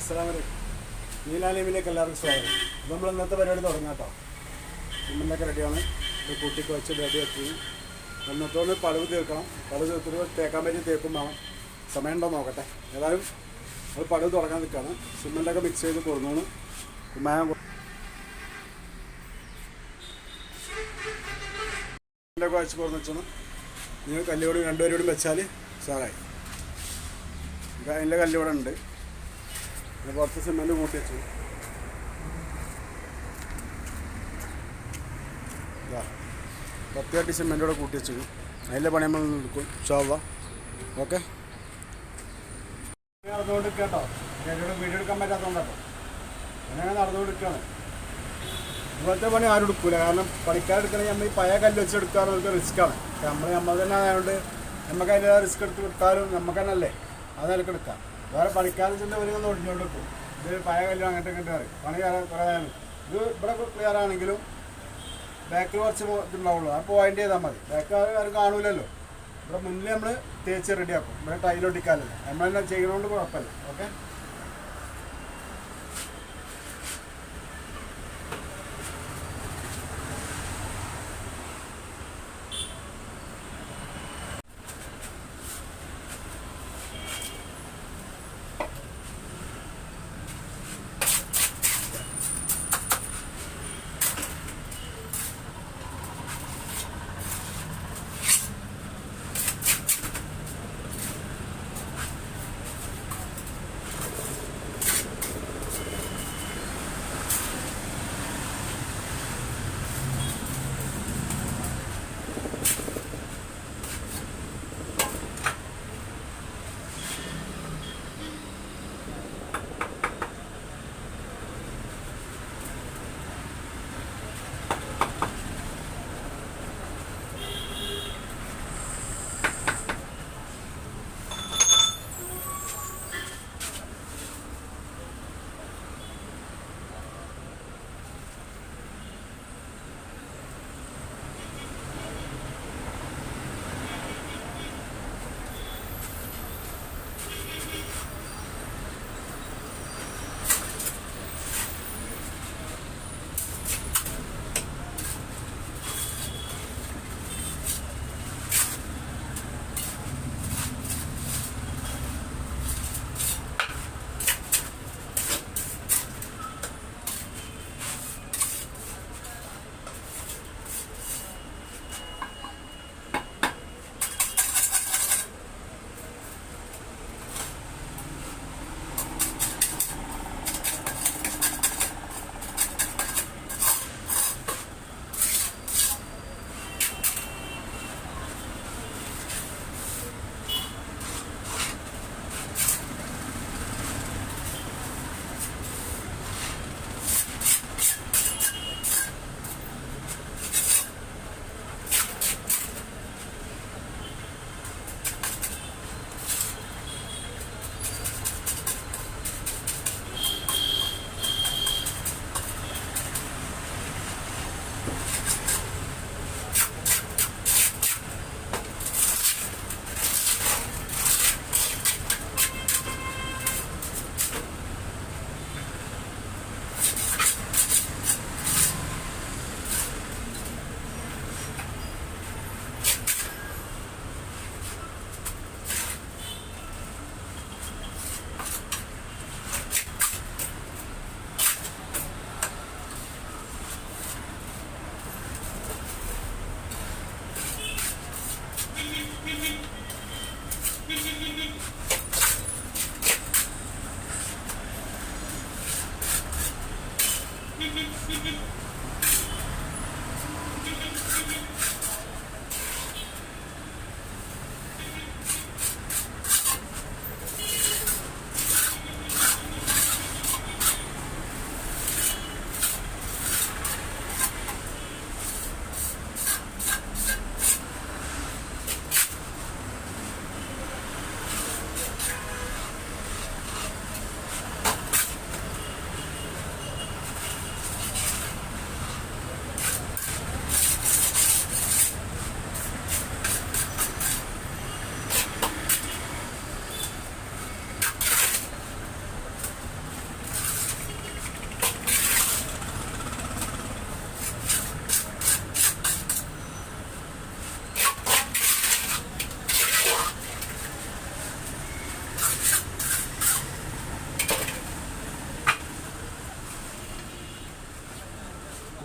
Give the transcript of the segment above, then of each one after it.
അസ്സലാമലൈക്കും. നീലാലിമിലേക്ക് എല്ലാവർക്കും സ്വാഗതം. അപ്പോൾ നമ്മൾ ഇന്നത്തെ പരിപാടി തുടങ്ങാം കേട്ടോ. സിമെൻ്റൊക്കെ റെഡിയാണ്. ഇത് കൂട്ടിക്ക് വെച്ച് റെഡിയാക്കി ഇന്നത്തോന്ന് പളവ് തീർക്കണം. പളവ് തീർത്തിട്ട് തേക്കാൻ പറ്റി തേക്കും വേണം. സമയം ഉണ്ടോ നോക്കട്ടെ. ഏതായാലും അത് പളവ് തുടങ്ങാൻ നിൽക്കുകയാണ്. സിമെൻ്റൊക്കെ മിക്സ് ചെയ്ത് കൊടുക്കുന്നു. സിമെൻ്റൊക്കെ വെച്ച് കൊടുന്ന് വെച്ചാൽ നിങ്ങൾ കല്ലുകൂടി രണ്ടുപേരോടും വെച്ചാൽ സാറായി. അതിൻ്റെ കല്ലുകൂടെ ഉണ്ട്. പുറത്ത് സിമെൻറ്റ് കൂട്ടി വെച്ചു. 10 കട്ടി സിമെൻറ്റോടെ കൂട്ടി വെച്ചു. അതിൻ്റെ പണി നമ്മൾ എടുക്കും. Showa okay. നടന്നുകൊണ്ട് കേട്ടോ. എന്നോട് വീഡിയോ എടുക്കാൻ പറ്റാത്തതുകൊണ്ടോ അങ്ങനെ നടന്നുകൊണ്ടിരിക്കുകയാണ്. ഇപ്പോഴത്തെ പണി ആരും എടുക്കില്ല. കാരണം പണിക്കാരെടുക്കണമെങ്കിൽ നമ്മൾ ഈ പഴയ കല്ല് വെച്ചെടുക്കാൻ നമുക്ക് റിസ്ക്കാണ്. നമ്മൾ തന്നെ ആയതുകൊണ്ട് നമുക്ക് അതിൻ്റെ റിസ്ക് എടുത്ത് കൊടുത്താലും നമുക്ക് തന്നെ അല്ലേ അത് നിലക്ക് എടുക്കാം. വേറെ പണിക്കാരെന്ന് വെച്ചിട്ട് ഒരു ഒടിഞ്ഞോണ്ട് വെക്കും. ഇത് പഴയ കല്ലും അങ്ങോട്ട് ഇങ്ങോട്ട് പറയും. പണി കുറേ ഇത് ഇവിടെ ക്ലിയർ ആണെങ്കിലും ബാക്കിൽ കുറച്ച് ഇതുണ്ടാവുള്ളൂ. ആ പോയിൻ്റ് ചെയ്താൽ മതി. ബാക്ക് ആരും കാണൂലല്ലോ. ഇവിടെ മുന്നിൽ നമ്മൾ തേച്ച് റെഡിയാക്കും. ഇവിടെ ടൈലൊട്ടിക്കാനല്ലോ. നമ്മൾ തന്നെ ചെയ്യണോണ്ട് കുഴപ്പമില്ല. ഓക്കെ.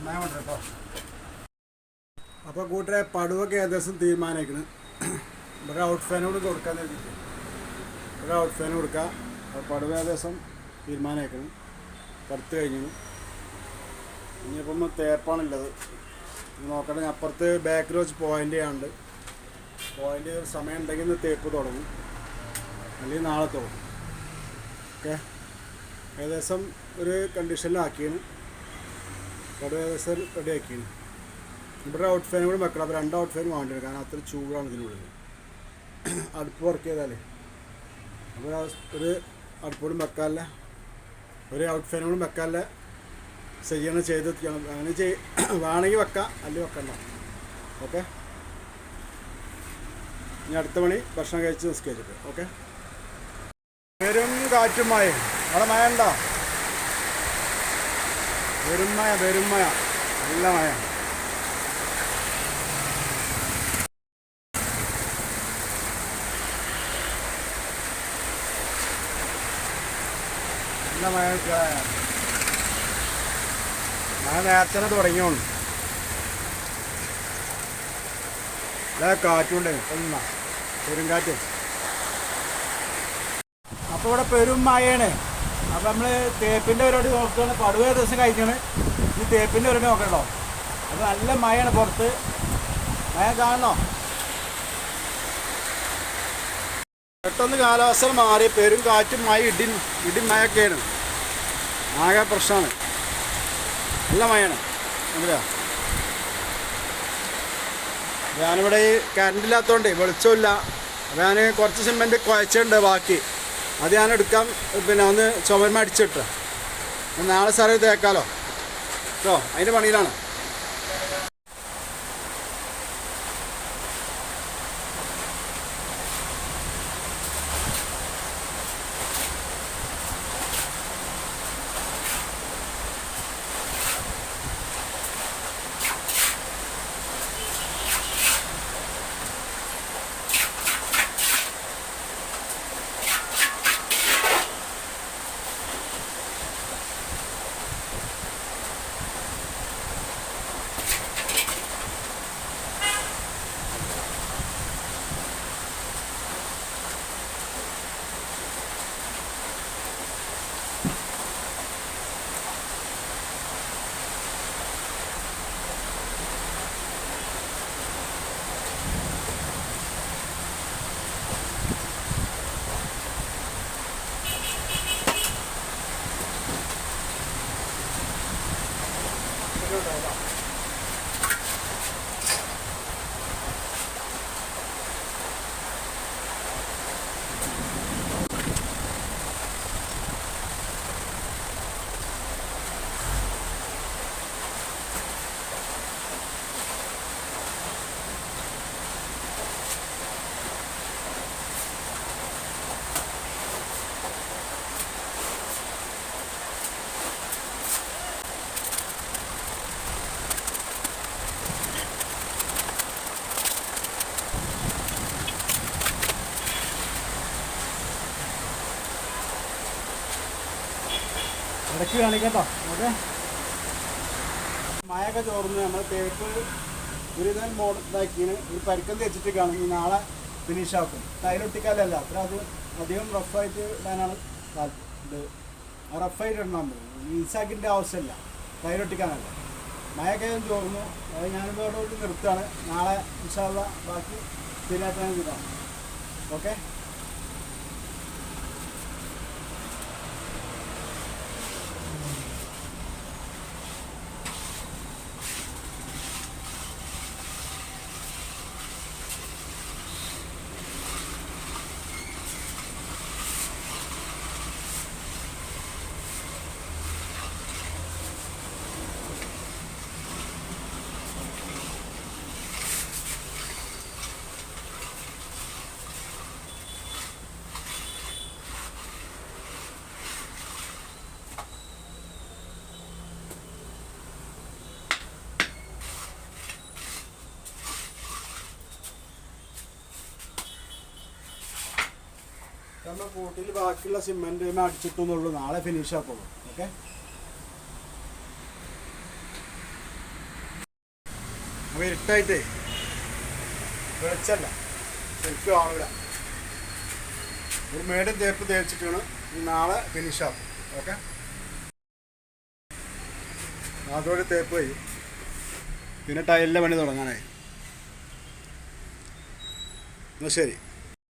മയം കൊണ്ട് കേട്ടോ. അപ്പോൾ കൂട്ടരെ പടുവൊക്കെ ഏകദേശം തീരുമാനിക്കണം. ഇവിടെ ഔട്ട് ഫാനോട് കൊടുക്കാൻ വേണ്ടിയിട്ട് ഇവിടെ ഔട്ട് ഫാൻ കൊടുക്കാം. അപ്പോൾ പടുവ ഏകദേശം തീരുമാനിക്കണം. പടുത്ത് കഴിഞ്ഞു. ഇനിയിപ്പം തേപ്പാണുള്ളത്. നോക്കട്ടെ, അപ്പുറത്ത് ബാക്കിൽ വെച്ച് പോയിൻ്റ് ചെയ്യാനുണ്ട്. പോയിൻ്റ് സമയം ഉണ്ടെങ്കിൽ തേപ്പ് തുടങ്ങും, അല്ലെങ്കിൽ നാളെ തുടങ്ങും. ഓക്കെ, ഏകദേശം ഒരു കണ്ടീഷനിലാക്കിയാണ്. പടുവ ഏകദേശം റെഡി ആക്കിയാണ്. ഇവിടെ ഔട്ട് ഫാനും കൂടി വെക്കണം. അപ്പോൾ 2 ഔട്ട് ഫാൻ വേണ്ടിയത്, കാരണം അത്ര ചൂടാണ് ഇതിനുള്ളിൽ. അടുപ്പ് വർക്ക് ചെയ്താലേ അപ്പോൾ ഒരു അടുപ്പോടും വെക്കാനല്ല, ഒരു ഔട്ട് ഫാനും കൂടി വെക്കാനല്ല ചെയ്യണം, ചെയ്തെത്തിക്കണം. അങ്ങനെ വേണമെങ്കിൽ വെക്കാം, അല്ലെങ്കിൽ വെക്കണ്ട. ഓക്കെ, ഇനി അടുത്ത മണി ഭക്ഷണം കഴിച്ച് നിസ്കരിച്ചിട്ട്. ഓക്കെ, വെറും കാറ്റും മഴ. അവിടെ മഴ ഉണ്ടോ? വെറും മഴ, വെറും മഴ, നല്ല മഴ. നല്ല മഴ. മഴ നേരത്തെ തുടങ്ങിയോളൂ. അല്ല കാറ്റുണ്ട്, ഒന്നാ പെരുങ്കാറ്റ്. അപ്പോൾ ഇവിടെ പെരും മഴയാണ്. അപ്പോൾ നമ്മൾ തേപ്പിൻ്റെ പരിപാടി നോക്കുകയാണ്. പടുവ ദിവസം കഴിച്ചാണ്, ഈ തേപ്പിൻ്റെ പരിപാടി നോക്കണ്ടോ. അപ്പോൾ നല്ല മഴയാണ് പുറത്ത്. മഴ കാണണോ? പെട്ടെന്ന് കാലാവസ്ഥ മാറി പെരും കാറ്റും മഴ, ഇടി മഴയൊക്കെയാണ്. ആകെ പ്രശ്നമാണ്. നല്ല മഴയാണ്. എന്താ, ഞാനിവിടെ ഈ കറണ്ടില്ലാത്തതുകൊണ്ട് വെളിച്ചമില്ല. അപ്പോൾ ഞാൻ കുറച്ച് സിമെൻറ്റ് കുഴച്ചിട്ടുണ്ട് ബാക്കി. അത് ഞാൻ എടുക്കാം, പിന്നെ ഒന്ന് ചുമരുമ അടിച്ചിട്ട് നാളെ സാറേ തേക്കാലോ കേട്ടോ. അതിൻ്റെ പണിയിലാണ്. ഇടയ്ക്ക് കാണിക്കട്ടോ. ഓക്കെ, മഴയൊക്കെ ചോർന്ന് നമ്മൾ തേപ്പ് ഒരു ഇതാൻ ഇതാക്കിയാണ്. ഒരു പരിക്കം തേച്ചിട്ട് കാണും. നാളെ ഫിനിഷ് ആക്കും. ടൈലൊട്ടിക്കാലല്ല, അത്ര അത് അധികം റഫായിട്ട് ഇടാനാണ് ഇത്. റഫായിട്ട് ഇടണം. ഈസാക്കിൻ്റെ ആവശ്യമില്ല, ടൈലൊട്ടിക്കാനല്ല. മഴയൊക്കെ ചോർന്നു. അത് ഞാനിതോടുകൂടി നിർത്തുകയാണ്. നാളെ ഇൻഷാ അല്ലാഹ് ബാക്കി ശരിയാക്കാൻ ഇതാണ്. ഓക്കെ, നമ്മൾ കൂട്ടിൽ ബാക്കിയുള്ള സിമെൻറ്റ് അടിച്ചിട്ടെന്നുള്ളൂ. നാളെ ഫിനിഷ് ആക്കുള്ളൂ. ഓക്കെ, അപ്പോൾ ഇരുട്ടായിട്ടേ വെളിച്ചല്ല ശരിക്കും ആവില്ല. ഒരു മേടും തേപ്പ് തേച്ചിട്ടാണ് നാളെ ഫിനിഷാവും. ഓക്കെ, അതോടെ തേപ്പ് കഴിയും. പിന്നെ ടൈലിൻ്റെ പണി തുടങ്ങാനായി. എന്നാൽ ശരി.